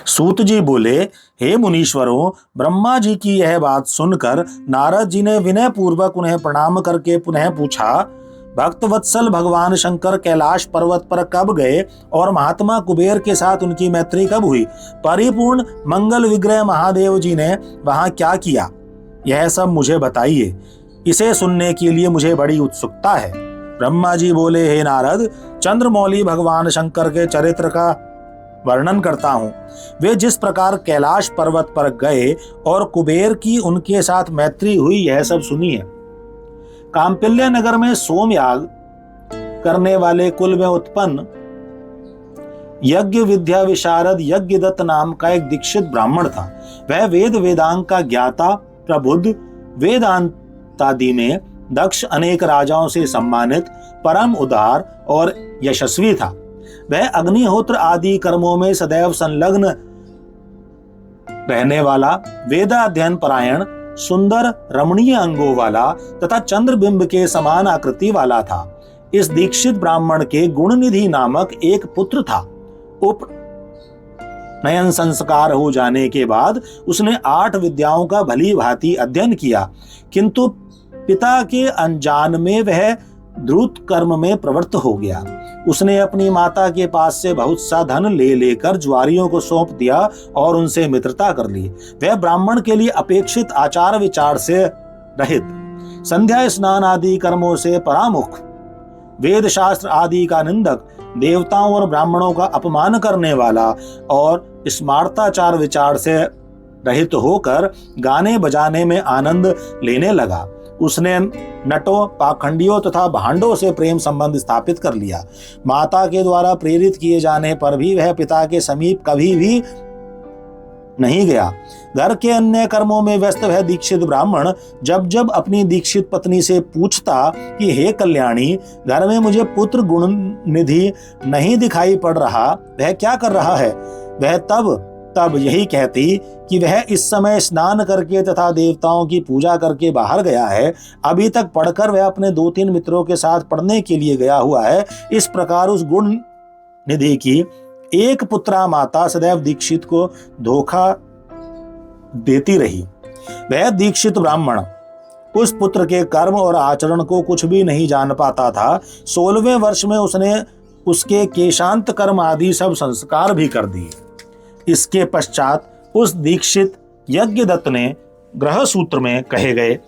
सूत जी बोले, हे मुनीश्वरों, ब्रह्मा जी की यह बात सुनकर नारद जी ने विनय पूर्वक उन्हें प्रणाम करके पुनः पूछा, भक्त वत्सल भगवान शंकर कैलाश पर्वत पर कब गए और महात्मा कुबेर के साथ उनकी मैत्री कब हुई? परिपूर्ण मंगल विग्रह महादेव जी ने वहां क्या किया? यह सब मुझे बताइए। इसे सुनने के लिए मुझे बड़ी उत्सुकता है। ब्रह्मा जी बोले, हे नारद, चंद्रमौली भगवान शंकर के चरित्र का वर्णन करता हूं। वे जिस प्रकार कैलाश पर्वत पर गए और कुबेर की उनके साथ मैत्री हुई, यह सब सुनिए। कांपिल्य नगर में सोमयाग करने वाले कुल में उत्पन्न यज्ञ विद्या विशारद यज्ञदत्त नाम का एक दीक्षित ब्राह्मण था। वह वेद वेदांग का ज्ञाता, प्रबुद्ध, वेदांतादि में दक्ष, अनेक राजाओं से सम्मानित, परम उदार और यशस्वी था। वह अग्निहोत्र आदि कर्मों में सदैव संलग्न रहने वाला, वेदाध्ययन परायण, सुंदर रमणीय अंगों वाला तथा चंद्रबिंब के समान आकृति वाला था। इस दीक्षित ब्राह्मण के गुणनिधि नामक एक पुत्र था। उपनयन संस्कार हो जाने के बाद उसने 8 विद्याओं का भली भांति अध्ययन किया, किंतु पिता के अनजान में वह द्रुत कर्म में प्रवृत्त हो गया। उसने अपनी माता के पास से बहुत सा धन ले लेकर ज्वारियों को सौंप दिया और उनसे मित्रता कर ली। वह ब्राह्मण के लिए अपेक्षित आचार विचार से रहित, संध्या स्नान आदि कर्मों से परामुख, वेद शास्त्र आदि का निंदक, देवताओं और ब्राह्मणों का अपमान करने वाला और स्मार्ताचार विचार से रहित होकर गाने बजाने में आनंद लेने लगा। उसने नटों, पाखंडियों तथा भांडों से प्रेम संबंध स्थापित कर लिया। माता के द्वारा प्रेरित किए जाने पर भी वह पिता के समीप कभी भी नहीं गया। घर के अन्य कर्मों में व्यस्त वह दीक्षित ब्राह्मण जब जब अपनी दीक्षित पत्नी से पूछता कि हे कल्याणी, घर में मुझे पुत्र गुण निधि नहीं दिखाई पड़ रहा, वह क्या कर रहा है? वह तब यही कहती कि वह इस समय स्नान करके तथा देवताओं की पूजा करके बाहर गया है। अभी तक पढ़कर वह अपने 2-3 मित्रों के साथ पढ़ने के लिए गया हुआ है। इस प्रकार उस गुण निधि की एक पुत्रा माता सदैव दीक्षित को धोखा देती रही। वह दीक्षित ब्राह्मण उस पुत्र के कर्म और आचरण को कुछ भी नहीं जान पाता था। 16वें वर्ष में उसने उसके केशांत कर्म आदि सब संस्कार भी कर दिए। इसके पश्चात उस दीक्षित यज्ञदत्त ने ग्रह सूत्र में कहे गए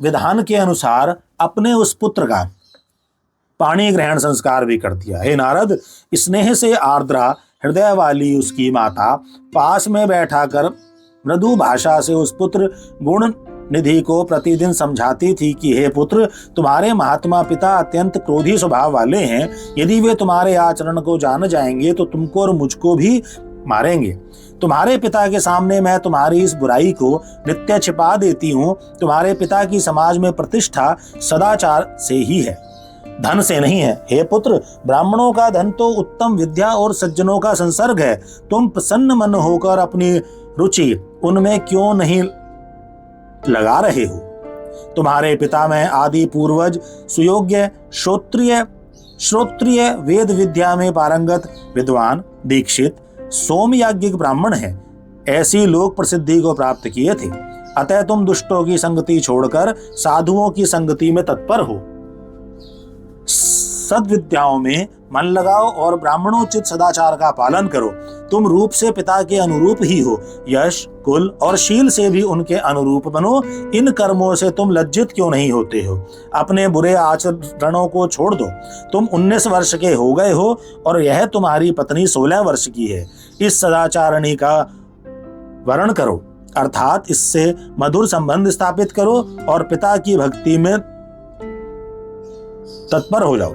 विधान के अनुसार अपने उस पुत्र का पाणी ग्रहण संस्कार भी कर दिया। हे नारद, स्नेह से आर्द्रा हृदय वाली उसकी माता पास में बैठाकर मृदु भाषा से उस पुत्र गुण निधि को प्रतिदिन समझाती थी कि हे पुत्र, तुम्हारे महात्मा पिता अत्यंत क्रोधी स्वभाव वाले हैं। यदि वे तुम्हारे आचरण को जान जाएंगे तो तुमको और मुझको भी मारेंगे। तुम्हारे पिता के सामने मैं तुम्हारी इस बुराई को नित्य छिपा देती हूँ। तुम्हारे पिता की समाज में प्रतिष्ठा सदाचार से ही है, धन से नहीं है। हे पुत्र, ब्राह्मणों का धन तो उत्तम विद्या और सज्जनों का संसर्ग है। तुम प्रसन्न मन होकर अपनी रुचि उनमें क्यों नहीं लगा रहे हो? तुम्हारे पिता में आदि पूर्वज सुयोग्य श्रोत्रिय वेद विद्या में पारंगत विद्वान दीक्षित सोमयाज्ञिक ब्राह्मण हैं। ऐसी लोक प्रसिद्धि को प्राप्त किए थे। अतः तुम दुष्टों की संगति छोड़कर साधुओं की संगति में तत्पर हो। सद्विद्याओं में मन लगाओ और ब्राह्मणोचित सदाचार का पालन करो। तुम रूप से पिता के अनुरूप ही हो, यश, कुल और शील से भी उनके अनुरूप बनो। इन कर्मों से तुम लज्जित क्यों नहीं होते हो? अपने बुरे आचरणों को छोड़ दो। तुम 19 वर्ष के हो गए हो और यह तुम्हारी पत्नी 16 वर्ष की है। इस सदाचारणी का वर्ण करो, अर्थात इससे मधुर संबंध स्थापित करो और पिता की भक्ति में तत्पर हो जाओ।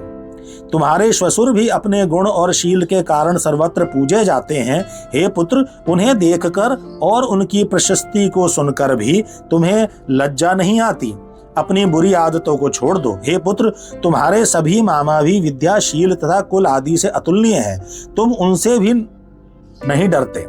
तुम्हारे श्वशुर भी अपने गुण और शील के कारण सर्वत्र पूजे जाते हैं। हे पुत्र, उन्हें देखकर और उनकी प्रशस्ति को सुनकर भी तुम्हें लज्जा नहीं आती? अपनी बुरी आदतों को छोड़ दो। हे पुत्र, तुम्हारे सभी मामा भी विद्याशील तथा कुल आदि से अतुलनीय हैं। तुम उनसे भी नहीं डरते।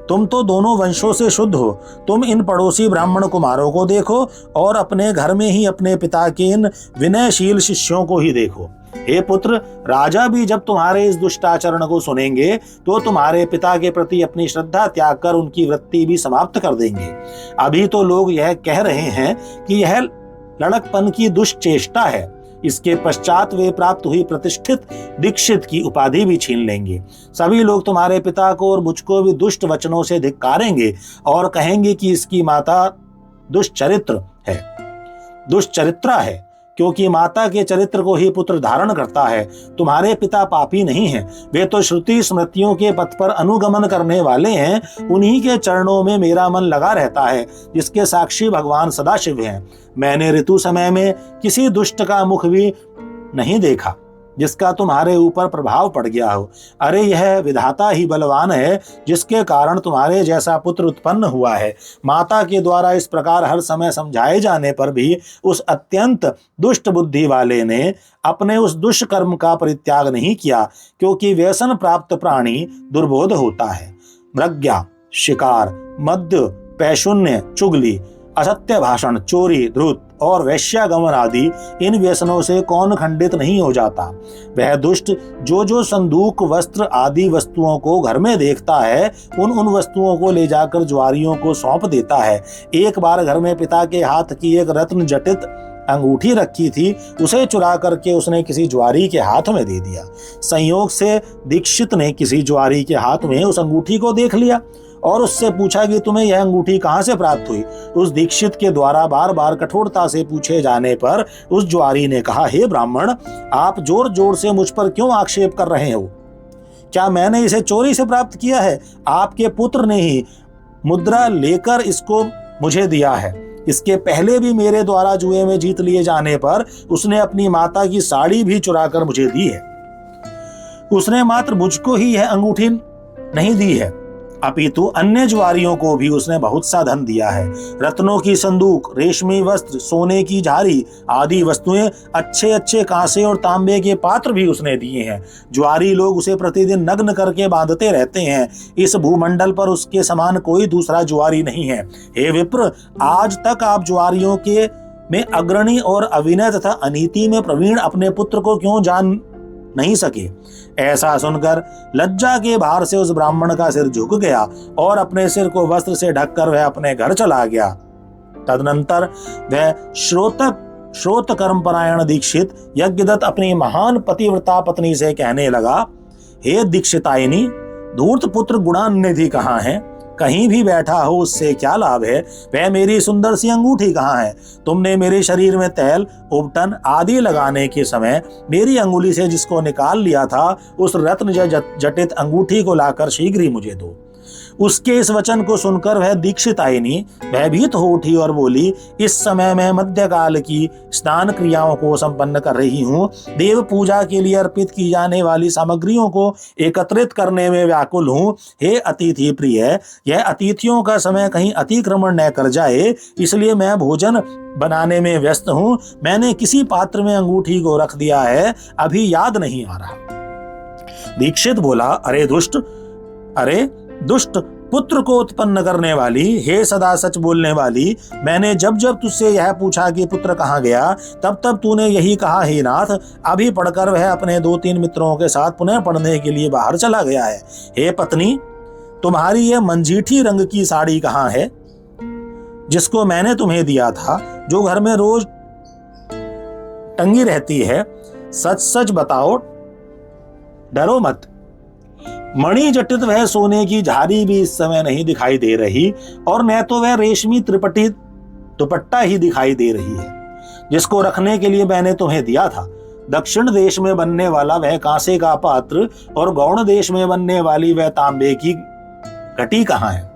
तुम तो दोनों वंशों से शुद्ध हो। तुम इन पड़ोसी ब्राह्मण कुमारों को देखो और अपने घर में ही अपने पिता के इन विनयशील शिष्यों को ही देखो। हे पुत्र, राजा भी जब तुम्हारे इस दुष्टाचरण को सुनेंगे तो तुम्हारे पिता के प्रति अपनी श्रद्धा त्याग कर उनकी वृत्ति भी समाप्त कर देंगे। अभी तो लोग यह कह रहे हैं कि यह लड़कपन की दुष्चेष्टा है, इसके पश्चात वे प्राप्त हुई प्रतिष्ठित दीक्षित की उपाधि भी छीन लेंगे। सभी लोग तुम्हारे पिता को और मुझको भी दुष्ट वचनों से धिक्कारेंगे और कहेंगे कि इसकी माता दुष्चरित्रा है, क्योंकि माता के चरित्र को ही पुत्र धारण करता है। तुम्हारे पिता पापी नहीं हैं, वे तो श्रुति स्मृतियों के पथ पर अनुगमन करने वाले हैं। उन्हीं के चरणों में मेरा मन लगा रहता है, जिसके साक्षी भगवान सदाशिव हैं। मैंने ऋतु समय में किसी दुष्ट का मुख भी नहीं देखा जिसका तुम्हारे ऊपर प्रभाव पड़ गया हो। अरे यह विधाता ही बलवान है, जिसके कारण तुम्हारे जैसा पुत्र उत्पन्न हुआ है। माता के द्वारा इस प्रकार हर समय समझाए जाने पर भी उस अत्यंत दुष्ट बुद्धि वाले ने अपने उस दुष्कर्म का परित्याग नहीं किया, क्योंकि व्यसन प्राप्त प्राणी दुर्बोध होता है। मृग्या, शिकार, मद्य, पैशून्य, चुगली, असत्य भाषण, चोरी, धूर्त और वैश्यागमन आदि इन व्यसनों से कौन खंडित नहीं हो जाता। वह दुष्ट जो संदूक, वस्त्र आदि वस्तुओं को घर में देखता है, उन वस्तुओं को ले जाकर जुआरियों को सौंप देता है। एक बार घर में पिता के हाथ की एक रत्न जटित अंगूठी रखी थी, उसे चुरा करके उसने किसी जुआरी के हाथ में दे दिया। संयोग से दीक्षित ने किसी जुआरी के हाथ में उस अंगूठी को देख लिया और उससे पूछा कि तुम्हें यह अंगूठी कहां से प्राप्त हुई। उस दीक्षित के द्वारा बार बार कठोरता से पूछे जाने पर उस जुआरी ने कहा, हे ब्राह्मण, आप जोर जोर से मुझ पर क्यों आक्षेप कर रहे हो? क्या मैंने इसे चोरी से प्राप्त किया है? आपके पुत्र ने ही मुद्रा लेकर इसको मुझे दिया है। इसके पहले भी मेरे द्वारा जुए में जीत लिए जाने पर उसने अपनी माता की साड़ी भी चुरा कर मुझे दी है। उसने मात्र मुझको ही यह अंगूठी नहीं दी है, अपितु अन्य जुआरियों को भी उसने बहुत सा धन दिया है। रत्नों की संदूक, रेशमी वस्त्र, सोने की झारी आदि वस्तुएं, अच्छे अच्छे कांसे और तांबे के पात्र भी उसने दिए हैं। जुआरी लोग उसे प्रतिदिन नग्न करके बांधते रहते हैं। इस भूमंडल पर उसके समान कोई दूसरा जुआरी नहीं है। हे विप्र, आज तक आप जुआरियों के में अग्रणी और अविनय तथा अनीति में प्रवीण अपने पुत्र को क्यों जान नहीं सके? ऐसा सुनकर लज्जा के भार से उस ब्राह्मण का सिर झुक गया और अपने सिर को वस्त्र से ढककर वह अपने घर चला गया। तदनंतर वह श्रोत कर्मपरायण दीक्षित यज्ञदत्त अपनी महान पतिव्रता पत्नी से कहने लगा, हे दीक्षितायनी, धूर्त पुत्र गुणान्निधि कहाँ है? कहीं भी बैठा हो उससे क्या लाभ है? वह मेरी सुंदर सी अंगूठी कहाँ है? तुमने मेरे शरीर में तैल, उपटन आदि लगाने के समय मेरी अंगुली से जिसको निकाल लिया था, उस रत्न जटित अंगूठी को लाकर शीघ्र ही मुझे दो। उसके इस वचन को सुनकर वह दीक्षितायनी भयभीत हो उठी और बोली, इस समय मैं मध्यकाल की स्नान क्रियाओं को संपन्न कर रही हूँ। देव पूजा के लिए अर्पित की जाने वाली सामग्रियों को एकत्रित करने में व्याकुल हूँ। हे अतिथि प्रिय, यह अतिथियों का समय कहीं अतिक्रमण न कर जाए, इसलिए मैं भोजन बनाने में व्यस्त हूँ। मैंने किसी पात्र में अंगूठी को रख दिया है, अभी याद नहीं आ रहा। दीक्षित बोला, अरे दुष्ट पुत्र को उत्पन्न करने वाली, हे सदा सच बोलने वाली, मैंने जब जब तुझसे यह पूछा कि पुत्र कहाँ गया, तब तब तूने यही कहा, हे नाथ, अभी पढ़कर वह अपने 2-3 मित्रों के साथ पुनः पढ़ने के लिए बाहर चला गया है। हे पत्नी, तुम्हारी यह मंजीठी रंग की साड़ी कहाँ है, जिसको मैंने तुम्हें दिया था, जो घर में रोज टंगी रहती है? सच सच बताओ, डरो मत। मणि जटित वह सोने की झारी भी इस समय नहीं दिखाई दे रही, और न तो वह रेशमी त्रिपटी दुपट्टा ही दिखाई दे रही है, जिसको रखने के लिए मैंने तुम्हें दिया था। दक्षिण देश में बनने वाला वह कांसे का पात्र और गौण देश में बनने वाली वह तांबे की घटी कहाँ है?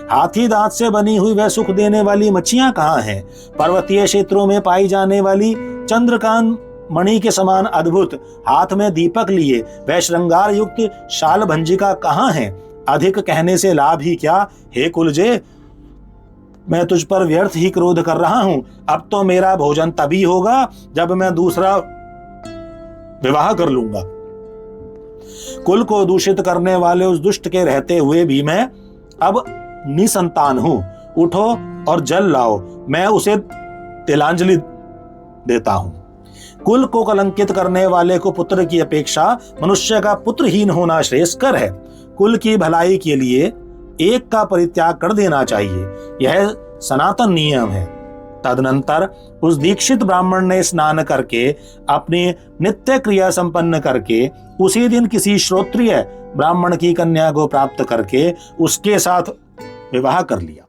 हाथी दांत से बनी हुई वह सुख देने वाली मच्छियां कहाँ हैं? पर्वतीय क्षेत्रों में पाई जाने वाली चंद्रकांत मणि के समान अद्भुत हाथ में दीपक लिए वह श्रृंगार युक्त शाल भंजिका कहाँ है? अधिक कहने से लाभ ही क्या? हे कुलजे, मैं तुझ पर व्यर्थ ही क्रोध कर रहा हूं। अब तो मेरा भोजन तभी होगा जब मैं दूसरा विवाह कर लूंगा। कुल को दूषित करने वाले उस दुष्ट के रहते हुए भी मैं अब निसंतान हूं। उठो और जल लाओ, मैं उसे तिलांजलि देता हूं। कुल को कलंकित करने वाले को पुत्र की अपेक्षा मनुष्य का पुत्रहीन होना श्रेयस्कर है। कुल की भलाई के लिए एक का परित्याग कर देना चाहिए, यह सनातन नियम है। तदनंतर उस दीक्षित ब्राह्मण ने स्नान करके अपनी नित्य क्रिया संपन्न करके उसी दिन किसी श्रोत्रिय ब्राह्मण की कन्या को प्राप्त करके उसके साथ विवाह कर लिया।